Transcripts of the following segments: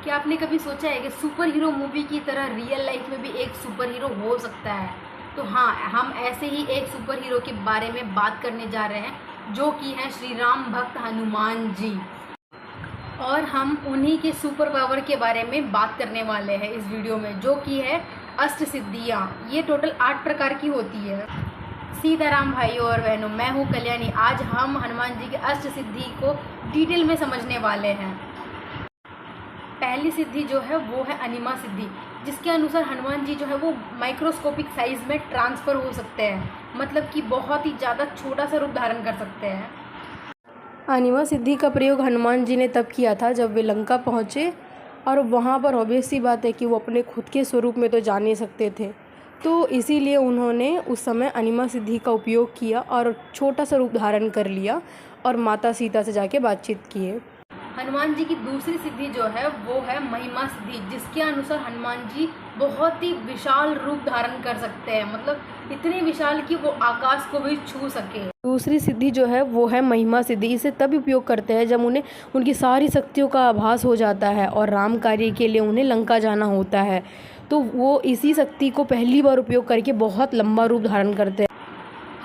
क्या आपने कभी सोचा है कि सुपर हीरो मूवी की तरह रियल लाइफ में भी एक सुपर हीरो हो सकता है? तो हाँ, हम ऐसे ही एक सुपर हीरो के बारे में बात करने जा रहे हैं, जो कि हैं श्री राम भक्त हनुमान जी। और हम उन्हीं के सुपर पावर के बारे में बात करने वाले हैं इस वीडियो में, जो कि है अष्ट सिद्धियाँ। ये टोटल 8 प्रकार की होती है। सीताराम भाइयों और बहनों, मैं हूँ कल्याणी। आज हम हनुमान जी के अष्ट सिद्धि को डिटेल में समझने वाले हैं। पहली सिद्धि जो है वो है अनिमा सिद्धि, जिसके अनुसार हनुमान जी जो है वो माइक्रोस्कोपिक साइज में ट्रांसफ़र हो सकते हैं, मतलब कि बहुत ही ज़्यादा छोटा सा रूप धारण कर सकते हैं। अनिमा सिद्धि का प्रयोग हनुमान जी ने तब किया था जब वे लंका पहुँचे, और वहाँ पर ऑब्वियस सी बात है कि वो अपने खुद के स्वरूप में तो जा नहीं सकते थे, तो इसीलिए उन्होंने उस समय अनिमा सिद्धि का उपयोग किया और छोटा सा रूप धारण कर लिया और माता सीता से जाके बातचीत किए। हनुमान जी की दूसरी सिद्धि जो है वो है महिमा सिद्धि, जिसके अनुसार हनुमान जी बहुत ही विशाल रूप धारण कर सकते हैं, मतलब इतने विशाल कि वो आकाश को भी छू सके। दूसरी सिद्धि जो है वो है महिमा सिद्धि। इसे तब उपयोग करते हैं जब उन्हें उनकी सारी शक्तियों का आभास हो जाता है और राम कार्य के लिए उन्हें लंका जाना होता है, तो वो इसी शक्ति को पहली बार उपयोग करके बहुत लंबा रूप धारण करते हैं।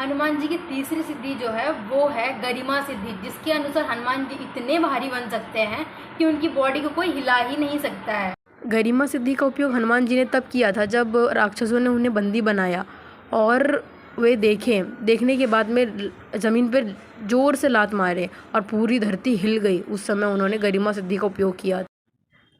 हनुमान जी की तीसरी सिद्धि जो है वो है गरिमा सिद्धि, जिसके अनुसार हनुमान जी इतने भारी बन सकते हैं कि उनकी बॉडी को कोई हिला ही नहीं सकता है। गरिमा सिद्धि का उपयोग हनुमान जी ने तब किया था जब राक्षसों ने उन्हें बंदी बनाया और वे देखने के बाद में ज़मीन पर जोर से लात मारे और पूरी धरती हिल गई। उस समय उन्होंने गरिमा सिद्धि का उपयोग किया।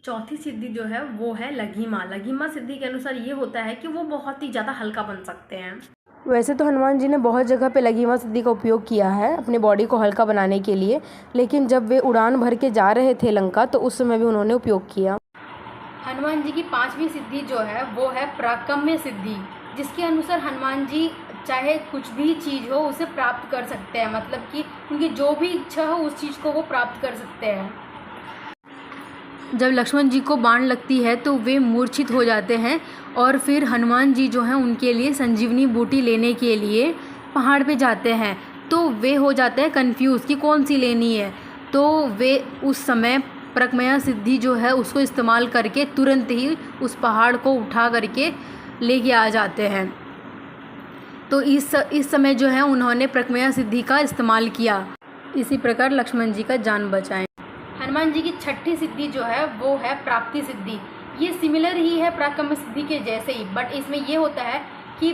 चौथी सिद्धि जो है वो है लघिमा। लघिमा सिद्धि के अनुसार ये होता है कि वो बहुत ही ज़्यादा हल्का बन सकते हैं। वैसे तो हनुमान जी ने बहुत जगह पे लघिमा सिद्धि का उपयोग किया है अपने बॉडी को हल्का बनाने के लिए, लेकिन जब वे उड़ान भर के जा रहे थे लंका, तो उस समय भी उन्होंने उपयोग किया। हनुमान जी की पांचवी सिद्धि जो है वो है प्राकम्य सिद्धि, जिसके अनुसार हनुमान जी चाहे कुछ भी चीज़ हो उसे प्राप्त कर सकते हैं, मतलब कि उनकी जो भी इच्छा हो उस चीज़ को वो प्राप्त कर सकते हैं। जब लक्ष्मण जी को बाण लगती है तो वे मूर्छित हो जाते हैं और फिर हनुमान जी जो हैं उनके लिए संजीवनी बूटी लेने के लिए पहाड़ पे जाते हैं, तो वे हो जाते हैं कंफ्यूज कि कौन सी लेनी है। तो वे उस समय प्रकमया सिद्धि जो है उसको इस्तेमाल करके तुरंत ही उस पहाड़ को उठा करके लेके आ जाते हैं। तो इस समय जो है उन्होंने प्रकमया सिद्धि का इस्तेमाल किया। इसी प्रकार लक्ष्मण जी का जान बचाएं। हनुमान जी की छठी सिद्धि जो है वो है प्राप्ति सिद्धि। ये सिमिलर ही है प्राकम्य सिद्धि के जैसे ही, बट इसमें ये होता है कि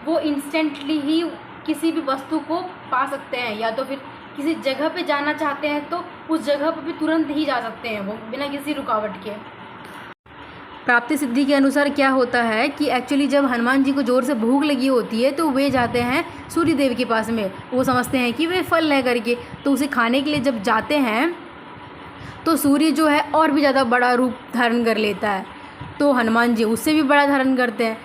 वो इंस्टेंटली ही किसी भी वस्तु को पा सकते हैं, या तो फिर किसी जगह पे जाना चाहते हैं तो उस जगह पर भी तुरंत ही जा सकते हैं वो बिना किसी रुकावट के। प्राप्ति सिद्धि के अनुसार क्या होता है कि एक्चुअली जब हनुमान जी को ज़ोर से भूख लगी होती है तो वे जाते हैं सूर्य देव के पास में। वो समझते हैं कि वे फल है करके, तो उसे खाने के लिए जब जाते हैं तो सूर्य जो है और भी ज़्यादा बड़ा रूप धारण कर लेता है, तो हनुमान जी उससे भी बड़ा धारण करते हैं।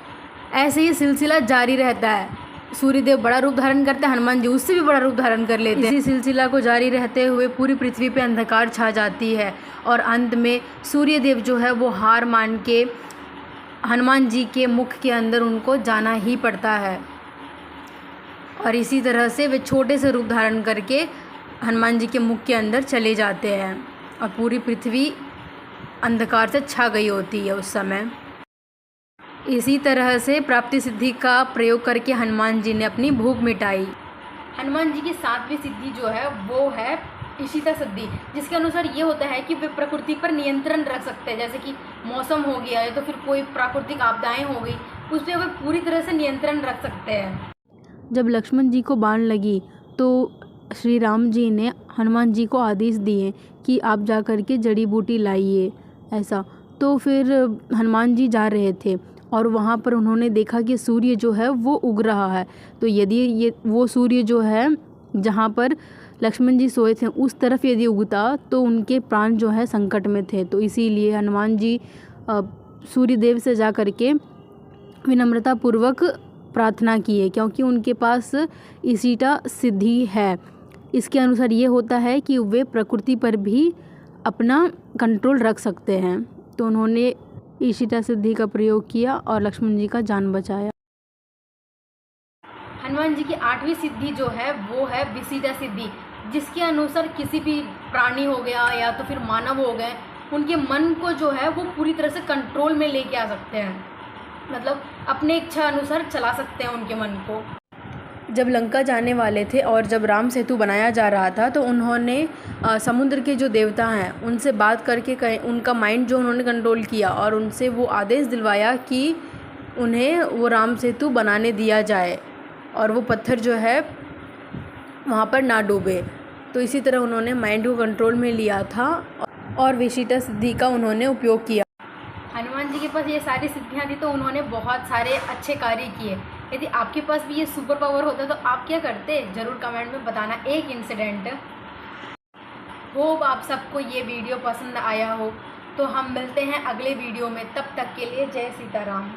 ऐसे ही सिलसिला जारी रहता है। सूर्यदेव बड़ा रूप धारण करते हैं, हनुमान जी उससे भी बड़ा रूप धारण कर लेते हैं। इसी सिलसिला को जारी रहते हुए पूरी पृथ्वी पे अंधकार छा जाती है और अंत में सूर्यदेव जो है वो हार मान के हनुमान जी के मुख के अंदर उनको जाना ही पड़ता है, और इसी तरह से वे छोटे से रूप धारण करके हनुमान जी के मुख के अंदर चले जाते हैं और पूरी पृथ्वी अंधकार से छा गई होती है उस समय। इसी तरह से प्राप्ति सिद्धि का प्रयोग करके हनुमान जी ने अपनी भूख मिटाई। हनुमान जी की सातवीं सिद्धि जो है वो है इशिता सिद्धि, जिसके अनुसार ये होता है कि वे प्रकृति पर नियंत्रण रख सकते हैं, जैसे कि मौसम हो गया है तो फिर कोई प्राकृतिक आपदाएं हो गई, उस पर वे पूरी तरह से नियंत्रण रख सकते हैं। जब लक्ष्मण जी को बाण लगी तो श्री राम जी ने हनुमान जी को आदेश दिए कि आप जा कर के जड़ी बूटी लाइए, ऐसा। तो फिर हनुमान जी जा रहे थे और वहाँ पर उन्होंने देखा कि सूर्य जो है वो उग रहा है, तो यदि वो सूर्य जो है जहाँ पर लक्ष्मण जी सोए थे उस तरफ यदि उगता तो उनके प्राण जो है संकट में थे, तो इसीलिए हनुमान जी सूर्यदेव से जा कर के विनम्रतापूर्वक प्रार्थना किए, क्योंकि उनके पास इशिता सिद्धि है। इसके अनुसार ये होता है कि वे प्रकृति पर भी अपना कंट्रोल रख सकते हैं, तो उन्होंने इशिता सिद्धि का प्रयोग किया और लक्ष्मण जी का जान बचाया। हनुमान जी की आठवीं सिद्धि जो है वो है विशिटा सिद्धि, जिसके अनुसार किसी भी प्राणी हो गया या तो फिर मानव हो गए, उनके मन को जो है वो पूरी तरह से कंट्रोल में लेके आ सकते हैं, मतलब अपने इच्छा अनुसार चला सकते हैं उनके मन को। जब लंका जाने वाले थे और जब राम सेतु बनाया जा रहा था तो उन्होंने समुद्र के जो देवता हैं उनसे बात करके उनका माइंड जो उन्होंने कंट्रोल किया और उनसे वो आदेश दिलवाया कि उन्हें वो राम सेतु बनाने दिया जाए और वो पत्थर जो है वहाँ पर ना डूबे। तो इसी तरह उन्होंने माइंड को कंट्रोल में लिया था और विशिष्टा सिद्धि का उन्होंने उपयोग किया। हनुमान जी के पास ये सारी सिद्धियाँ थी तो उन्होंने बहुत सारे अच्छे कार्य किए। यदि आपके पास भी ये सुपर पावर होता तो आप क्या करते, ज़रूर कमेंट में बताना एक इंसिडेंट। होप आप सबको ये वीडियो पसंद आया हो। तो हम मिलते हैं अगले वीडियो में, तब तक के लिए जय सीताराम।